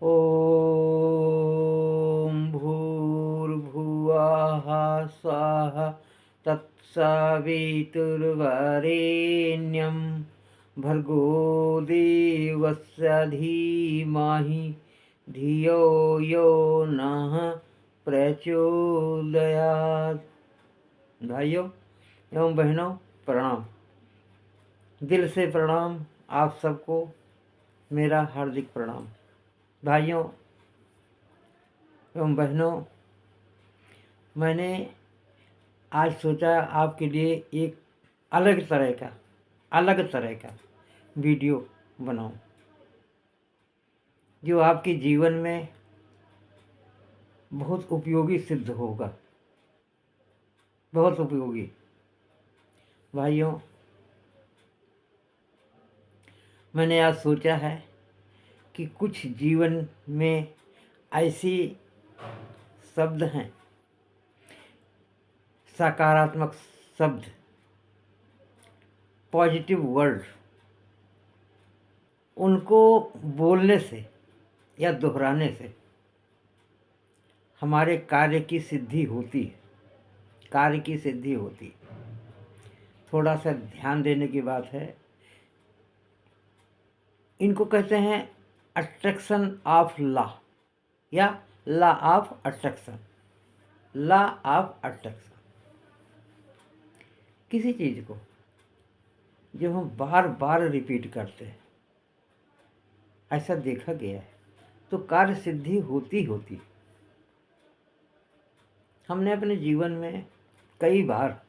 ॐ भूर्भुवः स्वः तत्सवितुर्वरेण्यं भर्गो देवस्य धीमहि धियो यो नः प्रचोदयात्। भाइयों एवं बहनों प्रणाम। दिल से प्रणाम आप सबको, मेरा हार्दिक प्रणाम। भाइयों एवं बहनों, मैंने आज सोचा आपके लिए एक अलग तरह का वीडियो बनाऊं, जो आपके जीवन में बहुत उपयोगी सिद्ध होगा, बहुत उपयोगी। भाइयों, मैंने आज सोचा है कि कुछ जीवन में ऐसी शब्द हैं, सकारात्मक शब्द, पॉजिटिव वर्ड, उनको बोलने से या दोहराने से हमारे कार्य की सिद्धि होती है, कार्य की सिद्धि होती है। थोड़ा सा ध्यान देने की बात है। इनको कहते हैं अट्रैक्शन ऑफ लॉ या law of attraction. Law of attraction किसी चीज़ को जब हम बार बार रिपीट करते हैं, ऐसा देखा गया है, तो कार्य सिद्धि होती होती। हमने अपने जीवन में कई बार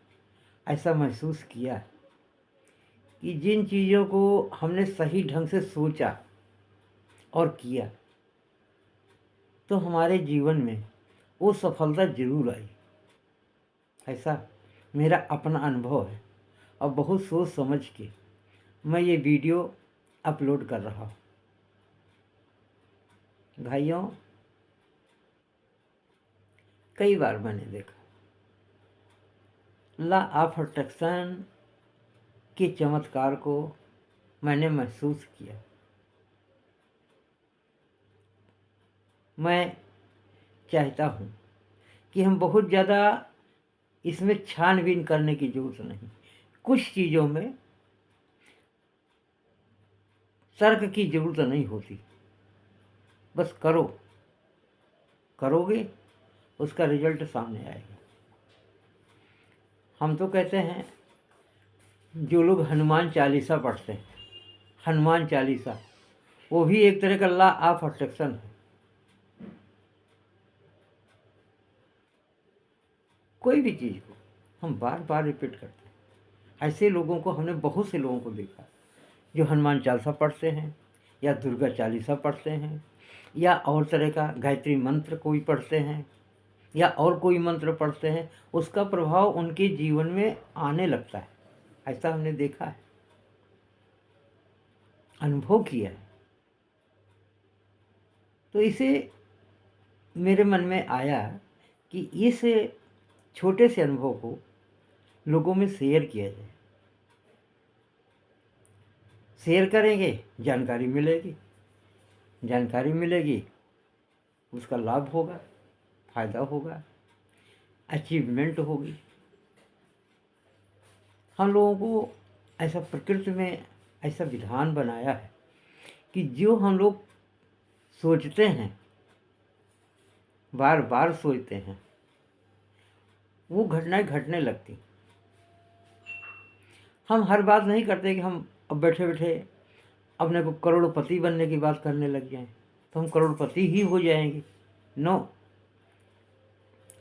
ऐसा महसूस किया है कि जिन चीज़ों को हमने सही ढंग से सोचा और किया, तो हमारे जीवन में वो सफलता जरूर आई। ऐसा मेरा अपना अनुभव है और बहुत सोच समझ के मैं ये वीडियो अपलोड कर रहा हूँ। भाइयों, कई बार मैंने देखा लॉ ऑफ अट्रैक्शन के चमत्कार को मैंने महसूस किया। मैं चाहता हूँ कि हम बहुत ज़्यादा इसमें छानबीन करने की ज़रूरत नहीं। कुछ चीज़ों में तर्क की ज़रूरत नहीं होती, बस करोगे उसका रिजल्ट सामने आएगा। हम तो कहते हैं, जो लोग हनुमान चालीसा पढ़ते हैं, हनुमान चालीसा, वो भी एक तरह का लॉ ऑफ अट्रैक्शन है। कोई भी चीज़ को हम बार बार रिपीट करते हैं। ऐसे लोगों को हमने बहुत से लोगों को देखा जो हनुमान चालीसा पढ़ते हैं या दुर्गा चालीसा पढ़ते हैं या और तरह का गायत्री मंत्र कोई पढ़ते हैं या और कोई मंत्र पढ़ते हैं, उसका प्रभाव उनके जीवन में आने लगता है। ऐसा हमने देखा है, अनुभव किया है। तो इसे मेरे मन में आया कि इस छोटे से अनुभव को लोगों में शेयर किया जाए। शेयर करेंगे, जानकारी मिलेगी, उसका लाभ होगा, फायदा होगा, अचीवमेंट होगी। हम लोगों को ऐसा प्रकृति में ऐसा विधान बनाया है कि जो हम लोग सोचते हैं, बार बार सोचते हैं, वो घटनाएं घटने लगती। हम हर बात नहीं करते कि हम अब बैठे बैठे अपने को करोड़पति बनने की बात करने लग जाएं तो हम करोड़पति ही हो जाएंगे। नो,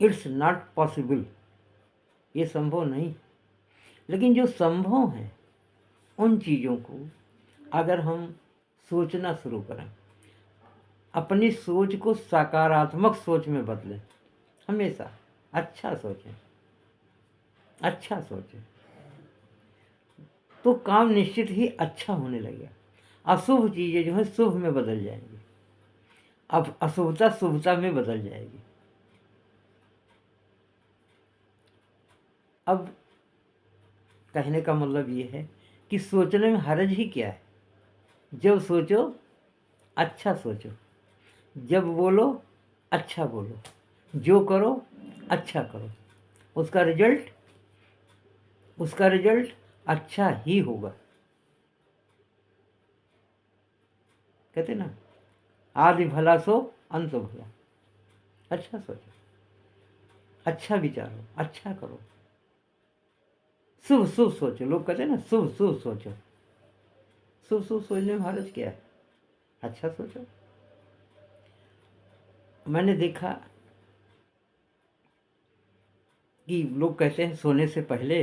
इट्स नॉट पॉसिबल, ये संभव नहीं। लेकिन जो संभव है, उन चीज़ों को अगर हम सोचना शुरू करें, अपनी सोच को सकारात्मक सोच में बदलें, हमेशा अच्छा सोचें, तो काम निश्चित ही अच्छा होने लगेगा। अशुभ चीज़ें जो है शुभ में बदल जाएंगी, अब अशुभता शुभता में बदल जाएगी। अब कहने का मतलब ये है कि सोचने में हर्ज ही क्या है। जब सोचो अच्छा सोचो, जब बोलो अच्छा बोलो, जो करो अच्छा करो, उसका रिजल्ट अच्छा ही होगा। कहते ना, आदि भला सो अंत भला। अच्छा सोचो, अच्छा विचारो, अच्छा करो, शुभ शुभ सोचो। लोग कहते हैं ना शुभ शुभ सोचो। शुभ शुभ सोचने में हर्ज क्या है? अच्छा सोचो। मैंने देखा कि लोग कहते हैं सोने से पहले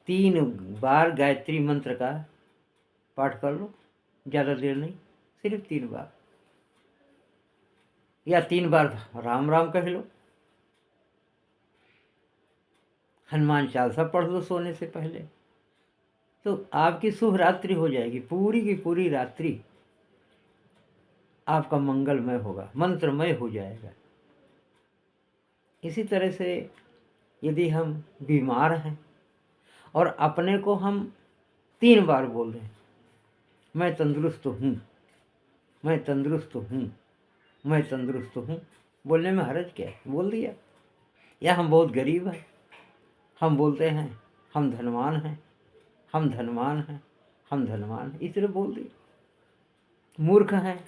3 बार गायत्री मंत्र का पाठ कर लो, ज़्यादा देर नहीं, सिर्फ 3 बार, या 3 बार राम राम कह लो, हनुमान चालीसा पढ़ लो सोने से पहले, तो आपकी शुभ रात्रि हो जाएगी। पूरी की पूरी रात्रि आपका मंगलमय होगा, मंत्रमय हो जाएगा। इसी तरह से यदि हम बीमार हैं और अपने को हम 3 बार बोल रहे हैं, मैं तंदुरुस्त हूँ, मैं तंदुरुस्त हूँ, मैं तंदुरुस्त हूँ, बोलने में हर्ज क्या है? बोल दिया। या हम बहुत गरीब हैं, हम बोलते हैं हम धनवान हैं, हम धनवान हैं, हम धनवान हैं, इसलिए बोल दिया। मूर्ख हैं,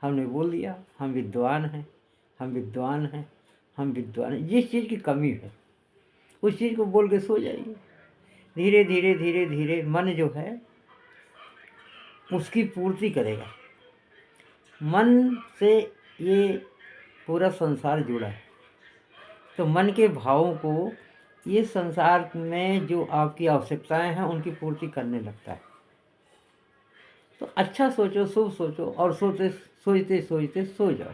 हमने बोल दिया हम विद्वान हैं, हम विद्वान हैं, हम विद्वान हैं। जिस चीज़ की कमी है उस चीज़ को बोल के सो जाइए। धीरे धीरे धीरे धीरे मन जो है उसकी पूर्ति करेगा। मन से ये पूरा संसार जुड़ा है, तो मन के भावों को ये संसार में जो आपकी आवश्यकताएं हैं उनकी पूर्ति करने लगता है। तो अच्छा सोचो, शुभ सोचो, और सोचते सोचते सो जाओ।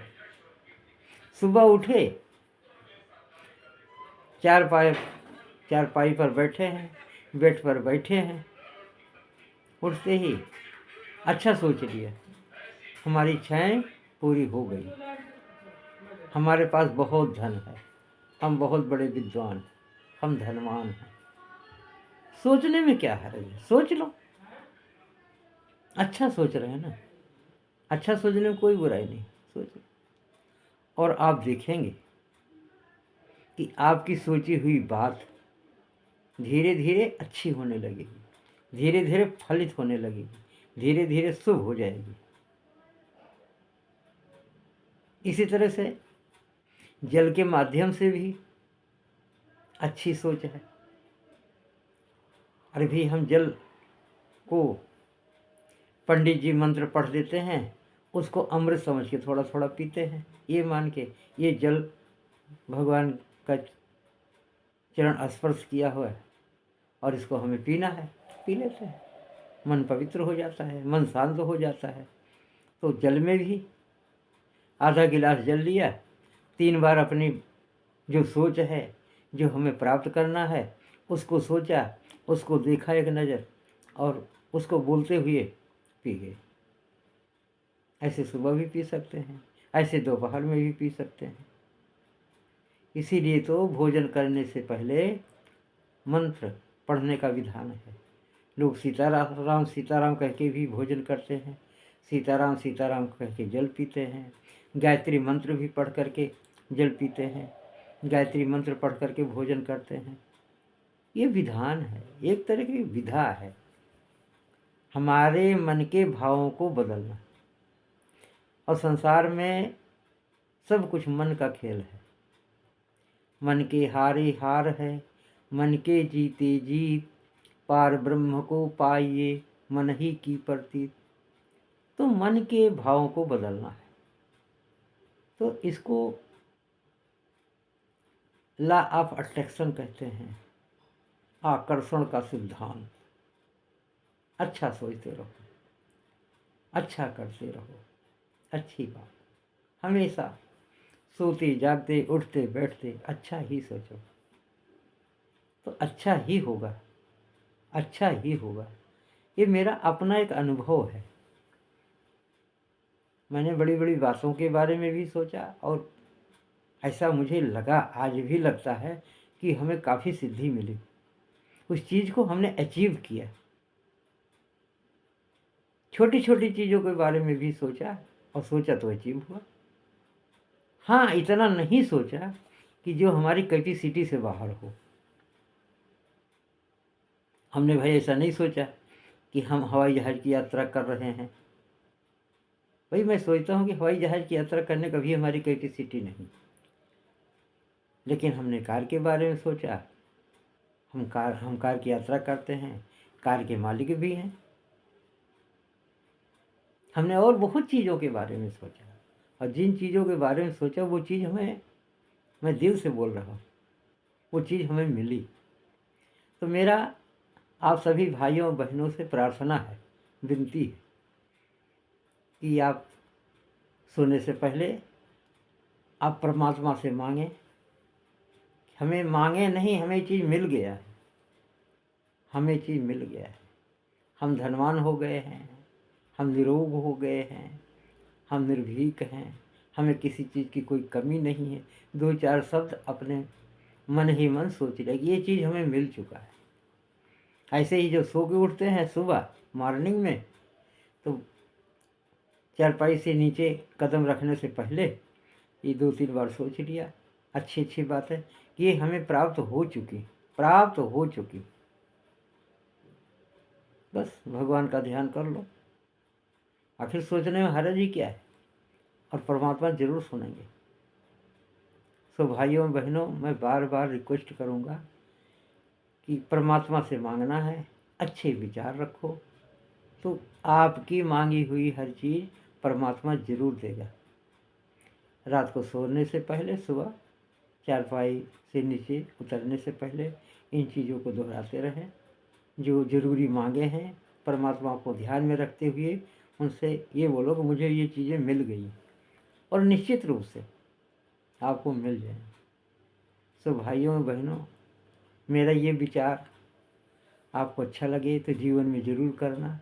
सुबह उठे, चारपाई पर बैठे हैं, बेड पर बैठे हैं, उठते ही अच्छा सोच लिया, हमारी इच्छाएं पूरी हो गई, हमारे पास बहुत धन है, हम बहुत बड़े विद्वान, हम धनवान हैं। सोचने में क्या हर्ज है? सोच लो। अच्छा सोच रहे हैं ना, अच्छा सोचने में कोई बुराई नहीं, सोचो। और आप देखेंगे कि आपकी सोची हुई बात धीरे धीरे अच्छी होने लगेगी, धीरे धीरे फलित होने लगेगी, धीरे धीरे शुभ हो जाएगी। इसी तरह से जल के माध्यम से भी अच्छी सोच है। अरे भी हम जल को पंडित जी मंत्र पढ़ देते हैं, उसको अमृत समझ के थोड़ा थोड़ा पीते हैं, ये मान के ये जल भगवान का चरण स्पर्श किया हुआ है और इसको हमें पीना है, पी लेते हैं, मन पवित्र हो जाता है, मन शांत हो जाता है। तो जल में भी आधा गिलास जल लिया, 3 बार अपनी जो सोच है, जो हमें प्राप्त करना है, उसको सोचा, उसको देखा एक नज़र और उसको बोलते हुए पी गए। ऐसे सुबह भी पी सकते हैं, ऐसे दोपहर में भी पी सकते हैं। इसीलिए तो भोजन करने से पहले मंत्र पढ़ने का विधान है। लोग सीताराम सीताराम कह के भी भोजन करते हैं, सीताराम सीताराम कह के जल पीते हैं, गायत्री मंत्र भी पढ़ करके जल पीते हैं, गायत्री मंत्र पढ़ करके भोजन करते हैं। ये विधान है, एक तरह की विधा है हमारे मन के भावों को बदलना। और संसार में सब कुछ मन का खेल है। मन के हारे हार है, मन के जीते जीत, पार ब्रह्म को पाइए मन ही की प्रतीत। तो मन के भावों को बदलना है। तो इसको लॉ ऑफ अट्रैक्शन कहते हैं, आकर्षण का सिद्धांत। अच्छा सोचते रहो, अच्छा करते रहो, अच्छी बात। हमेशा सोते जागते उठते बैठते अच्छा ही सोचो, तो अच्छा ही होगा, अच्छा ही होगा। ये मेरा अपना एक अनुभव है। मैंने बड़ी बड़ी बातों के बारे में भी सोचा और ऐसा मुझे लगा, आज भी लगता है कि हमें काफ़ी सिद्धि मिली, उस चीज़ को हमने अचीव किया। छोटी छोटी चीज़ों के बारे में भी सोचा और सोचा तो अचीव हुआ। हाँ, इतना नहीं सोचा कि जो हमारी कैपेसिटी से बाहर हो। हमने भाई ऐसा नहीं सोचा कि हम हवाई जहाज़ की यात्रा कर रहे हैं। भाई मैं सोचता हूँ कि हवाई जहाज़ की यात्रा करने का भी हमारी कैपेसिटी नहीं, लेकिन हमने कार के बारे में सोचा। हम कार की यात्रा करते हैं, कार के मालिक भी हैं। हमने और बहुत चीज़ों के बारे में सोचा, और जिन चीज़ों के बारे में सोचा वो चीज़ हमें, मैं दिल से बोल रहा हूँ, वो चीज़ हमें मिली। तो मेरा आप सभी भाइयों बहनों से प्रार्थना है, विनती है कि आप सोने से पहले आप परमात्मा से मांगें। हमें मांगे नहीं, हमें चीज़ मिल गया है, हमें चीज़ मिल गया है। हम धनवान हो गए हैं, हम निरोग हो गए हैं, हम निर्भीक हैं, हमें किसी चीज़ की कोई कमी नहीं है। दो चार शब्द अपने मन ही मन सोच ले कि ये चीज़ हमें मिल चुका है। ऐसे ही जो सो के उठते हैं सुबह मॉर्निंग में, तो चारपाई से नीचे कदम रखने से पहले ये 2-3 बार सोच लिया, अच्छी अच्छी बातें कि ये हमें प्राप्त हो चुकी, प्राप्त हो चुकी। बस भगवान का ध्यान कर लो, आखिर सोचने में हर्ज ही क्या है, और परमात्मा जरूर सुनेंगे। सो भाइयों बहनों, मैं बार बार रिक्वेस्ट करूँगा कि परमात्मा से मांगना है, अच्छे विचार रखो, तो आपकी मांगी हुई हर चीज़ परमात्मा जरूर देगा। रात को सोने से पहले, सुबह चारपाई से नीचे उतरने से पहले इन चीज़ों को दोहराते रहें। जो ज़रूरी मांगे हैं, परमात्मा को ध्यान में रखते हुए उनसे ये बोलो कि मुझे ये चीज़ें मिल गई, और निश्चित रूप से आपको मिल जाए। सो भाइयों बहनों, मेरा ये विचार आपको अच्छा लगे तो जीवन में ज़रूर करना,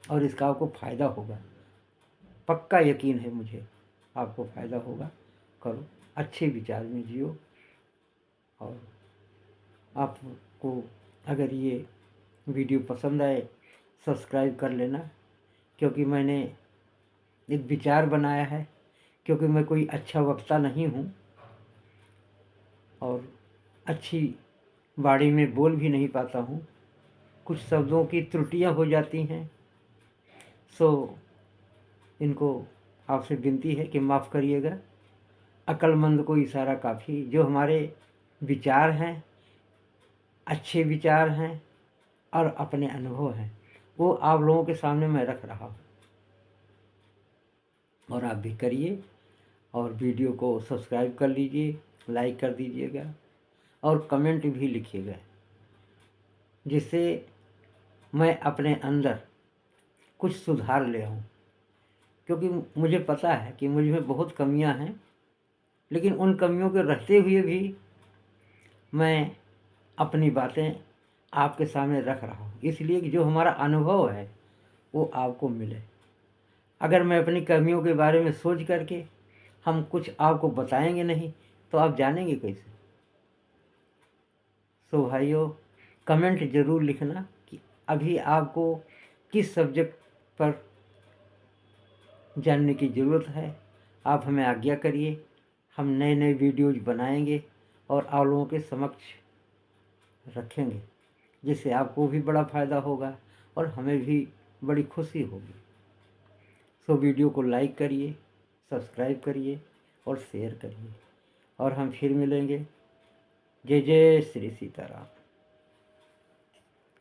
और इसका आपको फ़ायदा होगा, पक्का यकीन है मुझे, आपको फ़ायदा होगा। करो, अच्छे विचार में जियो। और आपको अगर ये वीडियो पसंद आए, सब्सक्राइब कर लेना, क्योंकि मैंने एक विचार बनाया है, क्योंकि मैं कोई अच्छा वक्ता नहीं हूँ और अच्छी वाणी में बोल भी नहीं पाता हूँ, कुछ शब्दों की त्रुटियाँ हो जाती हैं। सो इनको आपसे विनती है कि माफ़ करिएगा। अक्लमंद को इशारा काफ़ी। जो हमारे विचार हैं, अच्छे विचार हैं और अपने अनुभव हैं, वो आप लोगों के सामने मैं रख रहा हूँ, और आप भी करिए, और वीडियो को सब्सक्राइब कर लीजिए, लाइक कर दीजिएगा, और कमेंट भी लिखिएगा, जिससे मैं अपने अंदर कुछ सुधार ले आऊँ। क्योंकि मुझे पता है कि मुझ में बहुत कमियां हैं, लेकिन उन कमियों के रहते हुए भी मैं अपनी बातें आपके सामने रख रहा हूँ, इसलिए कि जो हमारा अनुभव है वो आपको मिले। अगर मैं अपनी कमियों के बारे में सोच करके हम कुछ आपको बताएंगे नहीं, तो आप जानेंगे कैसे। सो भाइयों, कमेंट ज़रूर लिखना कि अभी आपको किस सब्जेक्ट पर जानने की ज़रूरत है। आप हमें आज्ञा करिए, हम नए नए वीडियोज़ बनाएंगे और आप लोगों के समक्ष रखेंगे, जिससे आपको भी बड़ा फ़ायदा होगा और हमें भी बड़ी खुशी होगी। सो वीडियो को लाइक करिए, सब्सक्राइब करिए और शेयर करिए, और हम फिर मिलेंगे। जय जय श्री सीताराम।